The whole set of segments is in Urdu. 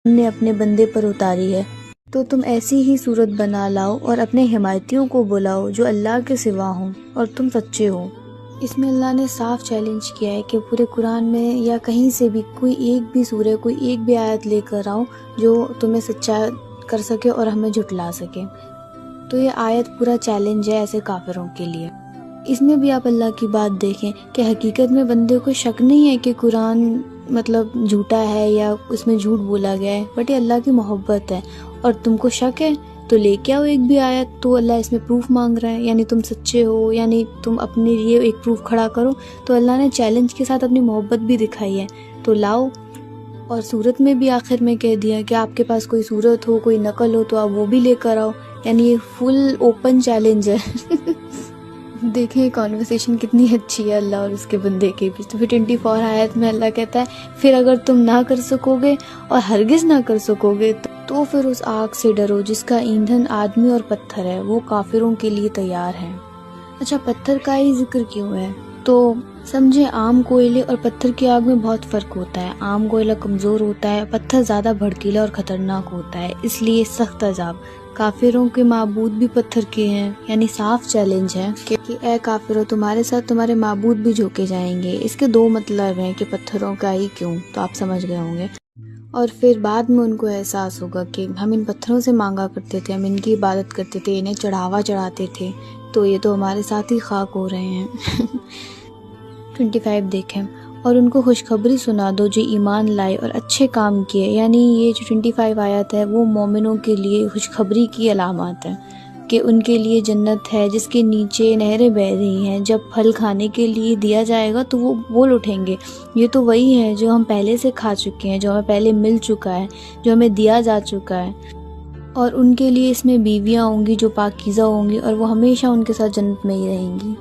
نے اپنے بندے پر اتاری ہے، تو تم ایسی ہی صورت بنا لاؤ اور اپنے حمایتیوں کو بلاؤ جو اللہ کے سوا ہوں اور تم سچے ہو۔ اس میں اللہ نے صاف چیلنج کیا ہے کہ پورے قرآن میں یا کہیں سے بھی کوئی ایک بھی سورہ، کوئی ایک بھی آیت لے کر آؤ جو تمہیں سچا کر سکے اور ہمیں جھٹلا سکے۔ تو یہ آیت پورا چیلنج ہے ایسے کافروں کے لیے۔ اس میں بھی آپ اللہ کی بات دیکھیں کہ حقیقت میں بندے کو شک نہیں ہے کہ قرآن مطلب جھوٹا ہے یا اس میں جھوٹ بولا گیا ہے، بٹ یہ اللہ کی محبت ہے، اور تم کو شک ہے تو لے کے آؤ ایک بھی آیت۔ تو اللہ اس میں پروف مانگ رہا ہے، یعنی تم سچے ہو، یعنی تم اپنے لیے ایک پروف کھڑا کرو۔ تو اللہ نے چیلنج کے ساتھ اپنی محبت بھی دکھائی ہے، تو لاؤ۔ اور صورت میں بھی آخر میں کہہ دیا کہ آپ کے پاس کوئی صورت ہو، کوئی نقل ہو تو آپ وہ بھی لے کر آؤ، یعنی یہ فل اوپن چیلنج ہے۔ دیکھیں کانورسیشن کتنی اچھی ہے اللہ اور اس کے بندے کے بیچ۔ تو پھر 24 آیت میں اللہ کہتا ہے پھر اگر تم نہ کر سکو گے اور ہرگز نہ کر سکو گے تو پھر اس آگ سے ڈرو جس کا ایندھن آدمی اور پتھر ہے، وہ کافروں کے لیے تیار ہے۔ اچھا، پتھر کا ہی ذکر کیوں ہے؟ تو سمجھے عام کوئلے اور پتھر کی آگ میں بہت فرق ہوتا ہے۔ عام کوئلہ کمزور ہوتا ہے، پتھر زیادہ بھڑکیلا اور خطرناک ہوتا ہے، اس لیے سخت عذاب۔ کافروں کے معبود بھی پتھر کے ہیں، یعنی صاف چیلنج ہے کہ اے کافروں تمہارے ساتھ تمہارے معبود بھی جھوکے جائیں گے۔ اس کے دو مطلب ہیں کہ پتھروں کا ہی کیوں، تو آپ سمجھ گئے ہوں گے۔ اور پھر بعد میں ان کو احساس ہوگا کہ ہم ان پتھروں سے مانگا کرتے تھے، ہم ان کی عبادت کرتے تھے، انہیں چڑھاوا چڑھاتے تھے، تو یہ تو ہمارے ساتھ ہی خاک ہو رہے ہیں۔ 25 دیکھیں، اور ان کو خوشخبری سنا دو جو ایمان لائے اور اچھے کام کیے، یعنی یہ جو 25 آیت ہے وہ مومنوں کے لیے خوشخبری کی علامات ہے کہ ان کے لیے جنت ہے جس کے نیچے نہریں بہہ رہی ہیں، جب پھل کھانے کے لیے دیا جائے گا تو وہ بول اٹھیں گے یہ تو وہی ہے جو ہم پہلے سے کھا چکے ہیں، جو ہمیں پہلے مل چکا ہے، جو ہمیں دیا جا چکا ہے۔ اور ان کے لیے اس میں بیویاں ہوں گی جو پاکیزہ ہوں گی اور وہ ہمیشہ ان کے ساتھ جنت میں ہی رہیں گی۔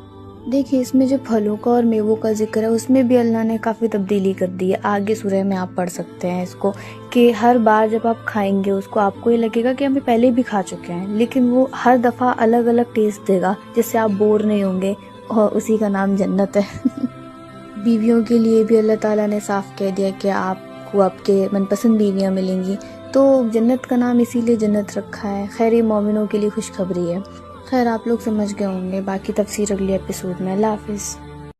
دیکھیں اس میں جو پھلوں کا اور میووں کا ذکر ہے اس میں بھی اللہ نے کافی تبدیلی کر دی ہے۔ آگے سورہ میں آپ پڑھ سکتے ہیں اس کو کہ ہر بار جب آپ کھائیں گے اس کو آپ کو یہ لگے گا کہ ہم پہلے بھی کھا چکے ہیں، لیکن وہ ہر دفعہ الگ الگ ٹیسٹ دے گا جس سے آپ بور نہیں ہوں گے، اور اسی کا نام جنت ہے۔ بیویوں کے لیے بھی اللہ تعالیٰ نے صاف کہہ دیا کہ آپ کو آپ کے من پسند بیویاں ملیں گی، تو جنت کا نام اسی لیے جنت رکھا ہے۔ خیر مومنوں کے لیے خوشخبری ہے۔ خیر آپ لوگ سمجھ گئے ہوں گے، باقی تفسیر اگلی ایپیسوڈ میں۔ اللہ حافظ۔